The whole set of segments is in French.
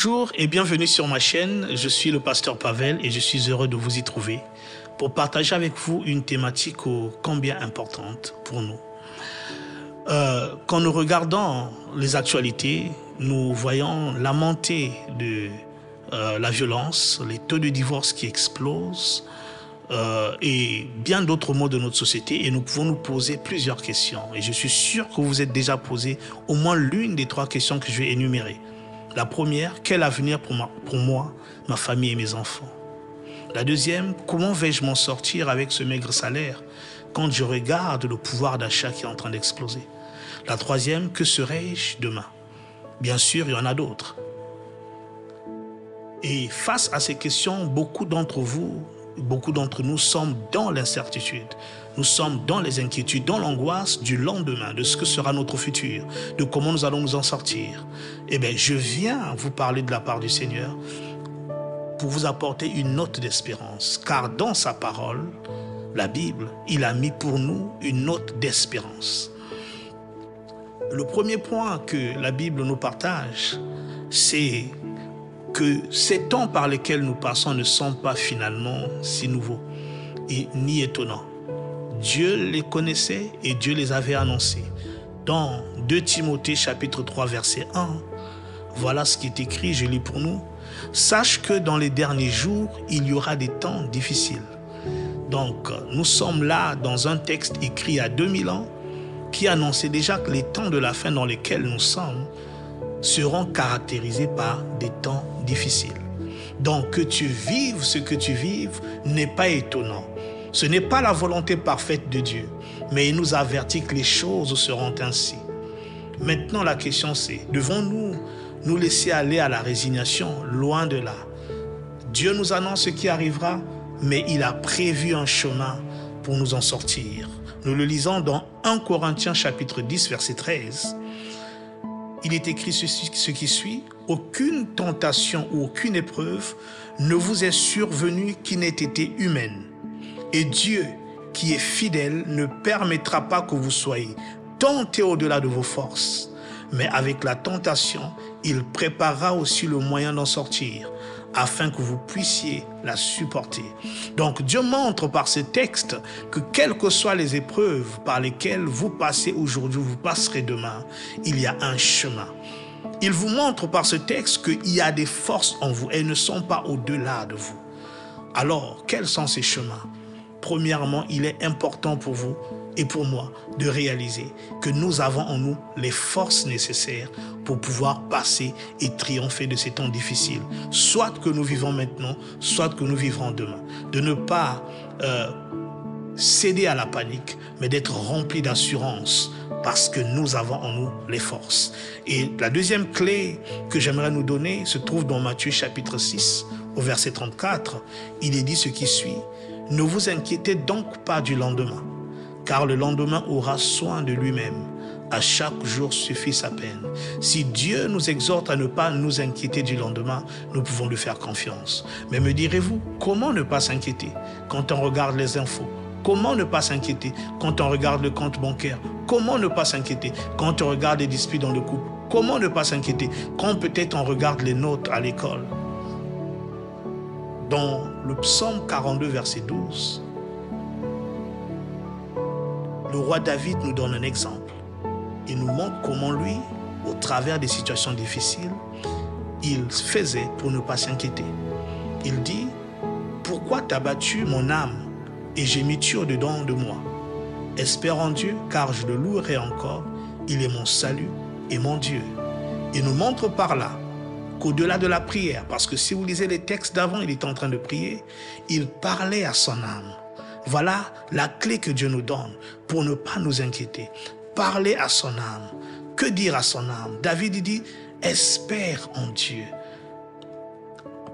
Bonjour et bienvenue sur ma chaîne, je suis le pasteur Pavel et je suis heureux de vous y trouver pour partager avec vous une thématique ô combien importante pour nous. Quand nous regardons les actualités, nous voyons la montée de la violence, les taux de divorce qui explosent et bien d'autres mots de notre société, et nous pouvons nous poser plusieurs questions. Et je suis sûr que vous vous êtes déjà posé au moins l'une des trois questions que je vais énumérer. La première, quel avenir pour moi, ma famille et mes enfants? La deuxième, comment vais-je m'en sortir avec ce maigre salaire quand je regarde le pouvoir d'achat qui est en train d'exploser? La troisième, que serai-je demain? Bien sûr, il y en a d'autres. Et face à ces questions, beaucoup d'entre nous sommes dans l'incertitude. Nous sommes dans les inquiétudes, dans l'angoisse du lendemain, de ce que sera notre futur, de comment nous allons nous en sortir. Eh bien, je viens vous parler de la part du Seigneur pour vous apporter une note d'espérance. Car dans sa parole, la Bible, il a mis pour nous une note d'espérance. Le premier point que la Bible nous partage, c'est que ces temps par lesquels nous passons ne sont pas finalement si nouveaux et ni étonnants. Dieu les connaissait et Dieu les avait annoncés. Dans 2 Timothée chapitre 3 verset 1, voilà ce qui est écrit, je lis pour nous. « Sache que dans les derniers jours, il y aura des temps difficiles. » Donc, nous sommes là dans un texte écrit à 2000 ans qui annonçait déjà que les temps de la fin dans lesquels nous sommes seront caractérisés par des temps difficiles. Donc, que tu vives ce que tu vives n'est pas étonnant. Ce n'est pas la volonté parfaite de Dieu, mais il nous avertit que les choses seront ainsi. Maintenant, la question c'est, devons-nous nous laisser aller à la résignation? Loin de là. Dieu nous annonce ce qui arrivera, mais il a prévu un chemin pour nous en sortir. Nous le lisons dans 1 Corinthiens chapitre 10 verset 13. Il est écrit ce qui suit. « Aucune tentation ou aucune épreuve ne vous est survenue qui n'ait été humaine. Et Dieu, qui est fidèle, ne permettra pas que vous soyez tentés au-delà de vos forces. Mais avec la tentation, il préparera aussi le moyen d'en sortir, afin que vous puissiez la supporter. » Donc Dieu montre par ce texte que quelles que soient les épreuves par lesquelles vous passez aujourd'hui, vous passerez demain, il y a un chemin. Il vous montre par ce texte qu'il y a des forces en vous, elles ne sont pas au-delà de vous. Alors, quels sont ces chemins? Premièrement, il est important pour vous et pour moi de réaliser que nous avons en nous les forces nécessaires pour pouvoir passer et triompher de ces temps difficiles. Soit que nous vivons maintenant, soit que nous vivrons demain. De ne pas céder à la panique, mais d'être rempli d'assurance parce que nous avons en nous les forces. Et la deuxième clé que j'aimerais nous donner se trouve dans Matthieu chapitre 6 au verset 34. Il est dit ce qui suit. « Ne vous inquiétez donc pas du lendemain, car le lendemain aura soin de lui-même. À chaque jour suffit sa peine. » Si Dieu nous exhorte à ne pas nous inquiéter du lendemain, nous pouvons lui faire confiance. Mais me direz-vous, comment ne pas s'inquiéter quand on regarde les infos? Comment ne pas s'inquiéter quand on regarde le compte bancaire? Comment ne pas s'inquiéter quand on regarde les disputes dans le couple? Comment ne pas s'inquiéter quand peut-être on regarde les notes à l'école? Dans le psaume 42, verset 12, le roi David nous donne un exemple. Il nous montre comment lui, au travers des situations difficiles, il faisait pour ne pas s'inquiéter. Il dit, « Pourquoi t'as battu mon âme et gémis-tu au-dedans de moi? Espère en Dieu, car je le louerai encore. Il est mon salut et mon Dieu. » Il nous montre par là qu'au-delà de la prière, parce que si vous lisez les textes d'avant, il était en train de prier, il parlait à son âme. Voilà la clé que Dieu nous donne pour ne pas nous inquiéter. Parler à son âme. Que dire à son âme? David dit, espère en Dieu.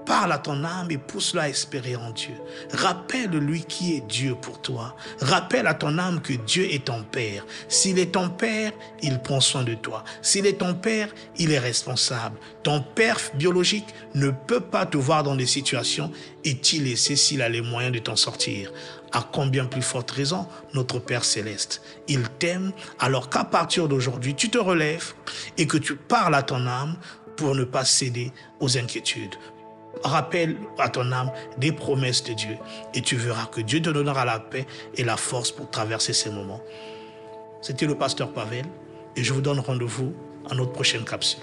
Parle à ton âme et pousse-la à espérer en Dieu. Rappelle-lui qui est Dieu pour toi. Rappelle à ton âme que Dieu est ton Père. S'il est ton Père, il prend soin de toi. S'il est ton Père, il est responsable. Ton Père biologique ne peut pas te voir dans des situations et t'y laisser s'il a les moyens de t'en sortir. À combien plus forte raison, notre Père Céleste. Il t'aime, alors qu'à partir d'aujourd'hui, tu te relèves et que tu parles à ton âme pour ne pas céder aux inquiétudes. Rappelle à ton âme des promesses de Dieu et tu verras que Dieu te donnera la paix et la force pour traverser ces moments. C'était le pasteur Pavel et je vous donne rendez-vous à notre prochaine capsule.